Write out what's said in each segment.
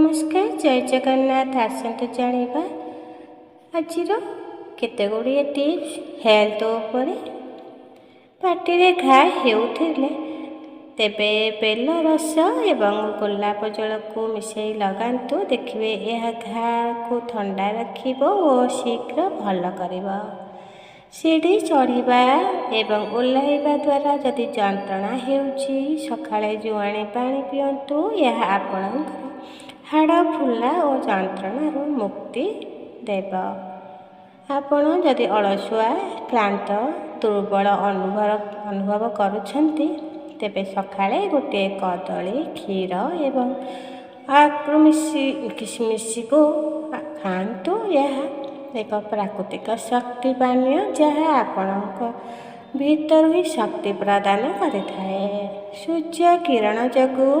नमस्कार जय Jagannath. आसतु जानिबा आजिर केतेगुड़िए tips health उपरे। पार्टी घा हेउथिले तेबे बेल रस एवं गोलाप जल को मिसई लगांतु, देखिए यह घा को ठंडा रखिबो और शीघ्र भल करिबो। सीढ़ी चढ़ा एवं ओह्लैवा द्वारा जदि जंत्रणा हेउछि सकाळे जुआणी पानी पियंतु। यह आपणकर हाड़ फुला और जंत्रणा मुक्ति देव। आपण जदि अलसुआ क्लांत दुर्बल अनुभव करुछंती तेबे सकाळे गोटे कदली क्षीर एवं किशमिश को खातु। यह एक प्राकृतिक शक्ति पानीय जहाँ आपण भीतर ही शक्ति प्रदान करें। सूर्य किरण जगू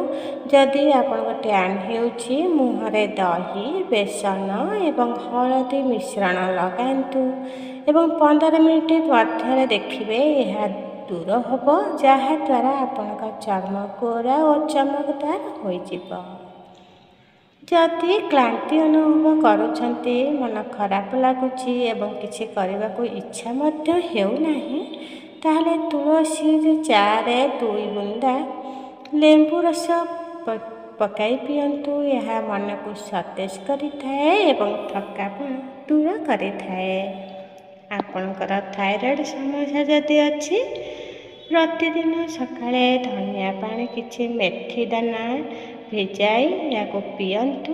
जदि आपण टैन होउछि मुहरे दही बेसन एवं हलदी मिश्रण लगांतु एवं 15 मिनिट मध्य देखिए यह दूर होब, जहा द्वारा आपण चर्म गोरा और चमकदार हो। जदि क्लांति अनुभव करुछंती, मन खराब लगुछि एवं किछि करबा को इच्छा मध्य हेउनाही, ताहले तुलसी चारे 2 बुंदा लेंबू रस पकाई पियंतु। यह मन को सतेज करिथाए एवं थकापन दूर करिथाए। आपणकर थायराइड समस्या जदि अछि, प्रतिदिन सकाळे धनिया पानी किछि मेथी दाना भिजाई या पियंतु।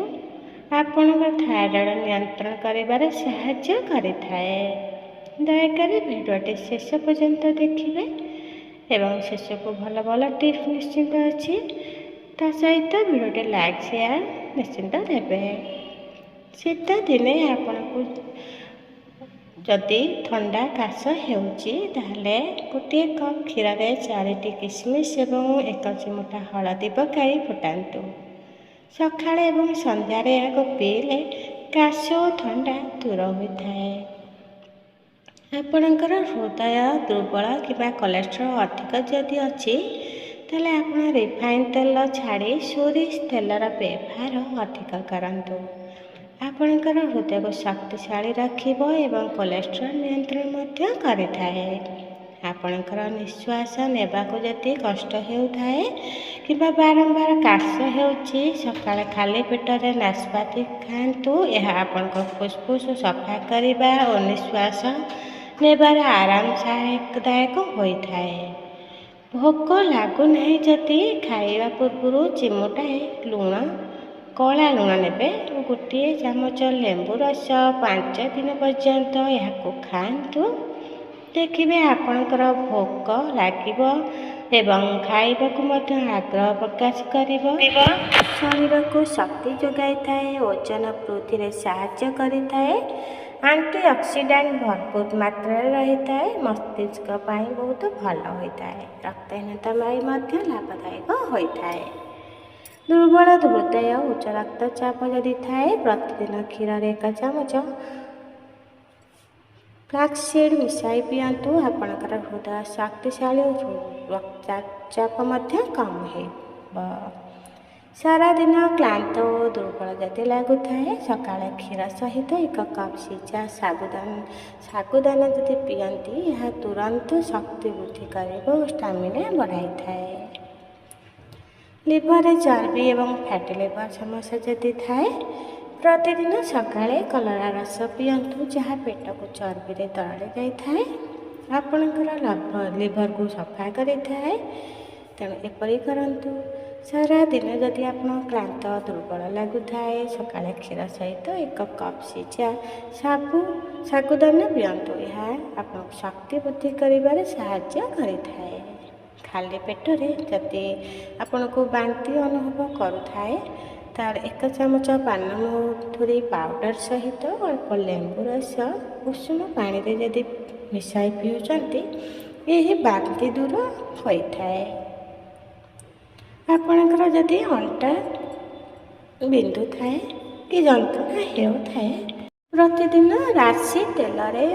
आपणकर थायराइड नियंत्रण करिबारे सहाय्य करिथाए। दयाकरी भिडियोटी शेष पर्यंत देखिए एवं शेष को भल भल टिप्स निश्चिंत अच्छी ता सहित भिडियोटी लाइक शेयर निश्चिंत देवे। शीत दिने आपण को जदि ठंडा काश हेउछि ताहले गोटे कप क्षीर रे 4टी किशमिश एवं 1 चिमुटा हलदी पकाई फुटांतु। सकाळे एवं संध्यारे याको पीले काश ठंडा दूर होइथाए। आपणकर हृदय दुर्बल किंवा कोलेस्ट्रॉल अधिक जदि अच्छी ताले आपण रिफाइन तेल छाड़ी सोरिष तेलर व्यवहार अधिक करंतु। आपणकर हृदय को शक्तिशाली रखिबो एवं कोलेस्ट्रॉल नियंत्रण मध्य करिथाए। आपणकर निश्वास नेबाको जदि कष्ट हेउथाए किंवा बारंबार काश हेउछि, सकाळे खाली पेटरे नाशपाती खांतु। यह आपणको फुसफुस सफा करिबा और निश्वास नेबार आराम सहायकदायक होइथाए। भोक लागु नहीं जदि खाइबा पूर्व चिमुटाए लुण कला लुण नेबे, गोटे चामच लेंबू रस 5 दिन पर्यंत यह खांतु। देखिए आपणकर भोक लागिबो एवं खाइबा को मध्य आग्रह प्रकाश करिबो। शरीर को शक्ति जोगाई थाए, ओजन वृद्धि रे सहाय्य करिथाए। एंटीऑक्सीडेंट भरपूर मात्रा रही थाए, मस्तिष्क पाई बहुत भल होता है। रक्तहीनता पाई मध्य लाभदायक होता है। दुर्बल हृदय उच्च रक्तचाप जदि थाए, प्रतिदिन क्षीर रे 1 चामच फ्लैक्सीड मिसाई पियंतु। आपणकर हृदय शक्तिशाली रक्तचाप मध्य कम हो। सारा दिन क्लांत और दुर्बल जदि लगु थाए, सकाळे क्षीर सहित 1 कप सिझा सागुदाना जदि पियंती, यह तुरंत शक्ति वृद्धि करिबो, स्टामिना बढ़ाई थाए। लिवर चर्बी एवं फैटी लिवर समस्या जदि थाए, प्रतिदिन सकाळे कलरा रस पियंतु, जहाँ पेट को चर्बी रे तरले जाई थाए। आपणकर लिवर को सफा करि थाए, तेणु एपरि करंतु। सारा दिन जदि आपण क्लांत दुर्बल लगु थाए, सकाळे क्षीर सहित 1 कप सिझा सागुदाना पियंतु। यह आपण शक्ति वृद्धि करिबारे सहाय्य करिथाए। खाली पेटरे जदि आपण को बांती अनुभव करुथाए, तार 1 चामच पानमधुरी पाउडर सहित अल्प लेंबू रस उषुम पानी रे जदि मिसाई पिउचंती, यही बांती दूर होइथाए। आपणकर जदि अंटा बिंदु थाए कि जंत्रणा हेउथाए, प्रतिदिन राशि तेल रे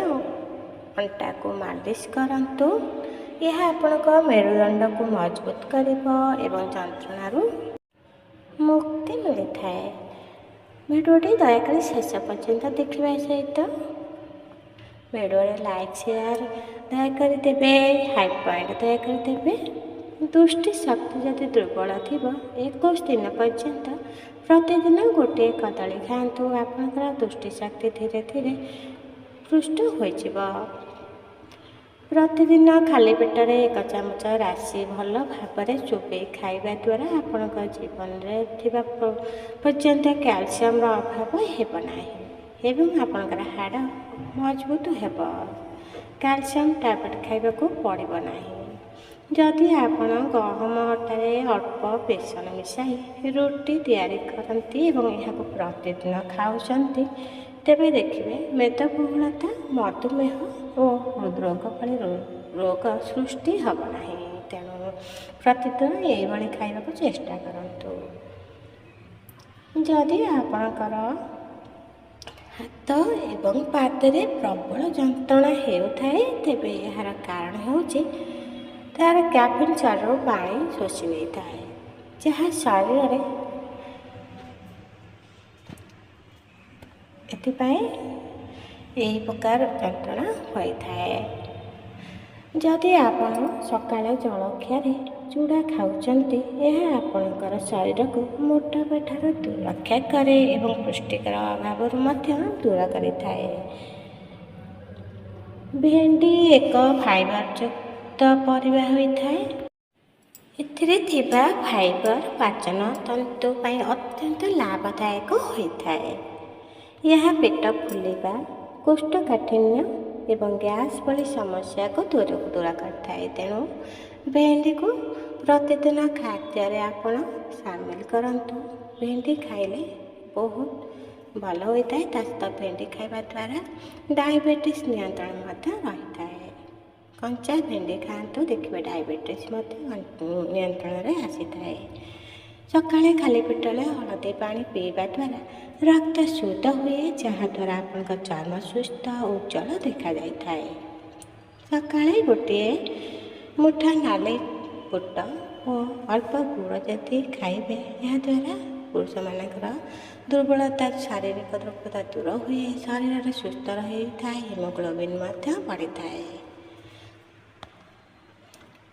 अंटा को मालिश करंतु। यह आपणक मेरुदंड को मजबूत करिबो एवं जंत्रणा मुक्ति मिली थाए। ଭିଡ଼ିଓଟି ଦୟାକରି ଶେଷ ପର୍ଯ୍ୟନ୍ତ ଦେଖିବା ସହିତ ଭିଡ଼ିଓରେ ଲାଇକ୍ ସେୟାର ଦୟାକରି ଦେବେ, ହାଇ ପଏଣ୍ଟ ଦୟାକରି ଦେବେ। ଦୃଷ୍ଟି ଶକ୍ତି ଯଦି ଦୁର୍ବଳ ଥିବ 21 ଦିନ ପର୍ଯ୍ୟନ୍ତ ପ୍ରତିଦିନ ଗୋଟିଏ କଦଳୀ ଖାଆନ୍ତୁ। ଆପଣଙ୍କର ଦୃଷ୍ଟି ଶକ୍ତି ଧୀରେ ଧୀରେ ପୃଷ୍ଟ ହୋଇଯିବ। ପ୍ରତିଦିନ ଖାଲି ପେଟରେ 1 ଚାମଚ ରାଶି ଭଲ ଭାବରେ ଚୋବେଇ ଖାଇବା ଦ୍ୱାରା ଆପଣଙ୍କ ଜୀବନରେ ଥିବା ପର୍ଯ୍ୟନ୍ତ କ୍ୟାଲସିୟମର ଅଭାବ ହେବ ନାହିଁ ଏବଂ ଆପଣଙ୍କର ହାଡ଼ ମଜବୁତ ହେବ। କ୍ୟାଲସିୟମ ଟ୍ୟାବଲେଟ୍ ଖାଇବାକୁ ପଡ଼ିବ ନାହିଁ। ଯଦି ଆପଣ ଗହମ ଅଟାରେ ଅଳ୍ପ ବେସନ ମିଶାଇ ରୁଟି ତିଆରି କରନ୍ତି ଏବଂ ଏହାକୁ ପ୍ରତିଦିନ ଖାଉଛନ୍ତି, ତେବେ ଦେଖିବେ ମେଦବହୁଳତା, ମଧୁମେହ ଓ ହୃଦରୋଗ ଭଳି ରୋଗ ସୃଷ୍ଟି ହେବ ନାହିଁ। ତେଣୁ ପ୍ରତିଦିନ ଏଇଭଳି ଖାଇବାକୁ ଚେଷ୍ଟା କରନ୍ତୁ। ଯଦି ଆପଣଙ୍କର ହାତ ଏବଂ ପାଦରେ ପ୍ରବଳ ଯନ୍ତ୍ରଣା ହେଉଥାଏ, ତେବେ ଏହାର କାରଣ ହେଉଛି ତାର କ୍ୟାଫିନ୍ ଶରୀରରୁ ପାଣି ଶୋଷି ନେଇଥାଏ, ଯାହା ଶରୀରରେ ଏଥିପାଇଁ ଏହି ପ୍ରକାର ଯନ୍ତ୍ରଣା ହୋଇଥାଏ। ଯଦି ଆପଣ ସକାଳେ ଜଳଖିଆରେ ଚୁଡ଼ା ଖାଉଛନ୍ତି, ଏହା ଆପଣଙ୍କର ଶରୀରକୁ ମୋଟାପାଠାରୁ ରକ୍ଷା କରେ ଏବଂ ପୁଷ୍ଟିକର ଅଭାବରୁ ମଧ୍ୟ ଦୂର କରିଥାଏ। ଭେଣ୍ଡି ଏକ ଫାଇବରଯୁକ୍ତ ପରିବା ହୋଇଥାଏ। ଏଥିରେ ଥିବା ଫାଇବର ପାଚନ ତନ୍ତୁ ପାଇଁ ଅତ୍ୟନ୍ତ ଲାଭଦାୟକ ହୋଇଥାଏ। ଏହା ପେଟ ଫୁଲିବା, କୋଷ୍ଠକାଠିନ୍ୟ ଏବଂ ଗ୍ୟାସ୍ ଭଳି ସମସ୍ୟାକୁ ଦୂର କରିଥାଏ। ତେଣୁ ଭେଣ୍ଡିକୁ ପ୍ରତିଦିନ ଖାଦ୍ୟରେ ଆପଣ ସାମିଲ କରନ୍ତୁ। ଭେଣ୍ଡି ଖାଇଲେ ବହୁତ ଭଲ ହୋଇଥାଏ। ତା ସହିତ ଭେଣ୍ଡି ଖାଇବା ଦ୍ୱାରା ଡାଇବେଟିସ୍ ନିୟନ୍ତ୍ରଣ ମଧ୍ୟ ରହିଥାଏ। କଞ୍ଚା ଭେଣ୍ଡି ଖାଆନ୍ତୁ, ଦେଖିବେ ଡାଇବେଟିସ୍ ମଧ୍ୟ ନିୟନ୍ତ୍ରଣରେ ଆସିଥାଏ। ସକାଳେ ଖାଲି ପେଟରେ ହଳଦୀ ପାଣି ପିଇବା ଦ୍ୱାରା ରକ୍ତ ଶୁଦ୍ଧ ହୁଏ, ଯାହାଦ୍ୱାରା ଆପଣଙ୍କ ଚର୍ମ ସୁସ୍ଥ ଓ ଉଜ୍ଜଳ ଦେଖାଯାଇଥାଏ। ସକାଳେ ଗୋଟିଏ ମୁଠା ନାଲି ବୁଟ ଓ ଅଳ୍ପ ଗୁଡ଼ ଯଦି ଖାଇବେ, ଏହାଦ୍ୱାରା ପୁରୁଷମାନଙ୍କର ଦୁର୍ବଳତା, ଶାରୀରିକ ଦୁର୍ବଳତା ଦୂର ହୁଏ, ଶରୀରରେ ସୁସ୍ଥ ରହିଥାଏ, ହିମୋଗ୍ଲୋବିନ୍ ମଧ୍ୟ ବଢ଼ିଥାଏ।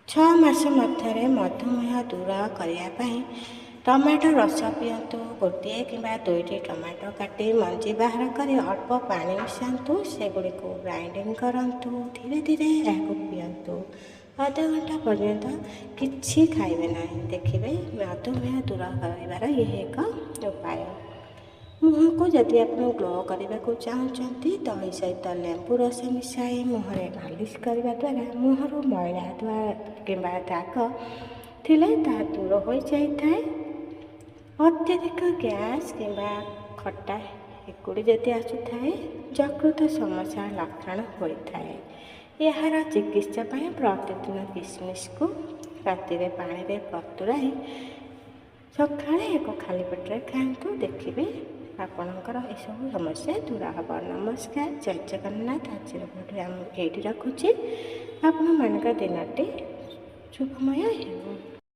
6 ମାସ ମଧ୍ୟରେ ମଧୁମେହ ଦୂର କରିବା ପାଇଁ ଟମାଟୋ ରସ ପିଅନ୍ତୁ। ଗୋଟିଏ କିମ୍ବା 2ଟି ଟମାଟୋ କାଟି ମଞ୍ଜି ବାହାର କରି ଅଳ୍ପ ପାଣି ମିଶାନ୍ତୁ, ସେଗୁଡ଼ିକୁ ଗ୍ରାଇଣ୍ଡିଂ କରନ୍ତୁ। ଧୀରେ ଧୀରେ ଏହାକୁ ପିଅନ୍ତୁ। ଅଧଘଣ୍ଟା ପର୍ଯ୍ୟନ୍ତ କିଛି ଖାଇବେ ନାହିଁ, ଦେଖିବେ ମଧୁମେହ ଦୂର କରିବାର ଏହା ଏକ ଉପାୟ। ମୁହଁକୁ ଯଦି ଆପଣ ଗ୍ଲୋ କରିବାକୁ ଚାହୁଁଛନ୍ତି, ଦହି ସହିତ ଲେମ୍ବୁ ରସ ମିଶାଇ ମୁହଁରେ ମାଲିସ କରିବା ଦ୍ୱାରା ମୁହଁରୁ ମଇଳା କିମ୍ବା ଦାଗ ଥିଲେ ତାହା ଦୂର ହୋଇଯାଇଥାଏ। ଅତ୍ୟଧିକ ଗ୍ୟାସ୍ କିମ୍ବା ଖଟା ଏକୁଡ଼ି ଯଦି ଆସୁଥାଏ, ଯକୃତ ସମସ୍ୟାର ଲକ୍ଷଣ ହୋଇଥାଏ। ଏହାର ଚିକିତ୍ସା ପାଇଁ ପ୍ରତିଦିନ କିସମିସକୁ ରାତିରେ ପାଣିରେ ବତୁରାଇ ସକାଳେ ଏକ ଖାଲି ପେଟରେ ଖାଆନ୍ତୁ, ଦେଖିବେ ଆପଣଙ୍କର ଏସବୁ ସମସ୍ୟା ଦୂର ହେବ। ନମସ୍କାର, ଜୟ ଜଗନ୍ନାଥ। ଆଜିର ଭିଡ଼ିଓ ମୁଁ ଏଇଠି ରଖୁଛି। ଆପଣମାନଙ୍କର ଦିନଟି ଶୁଭମୟ ହେଉ।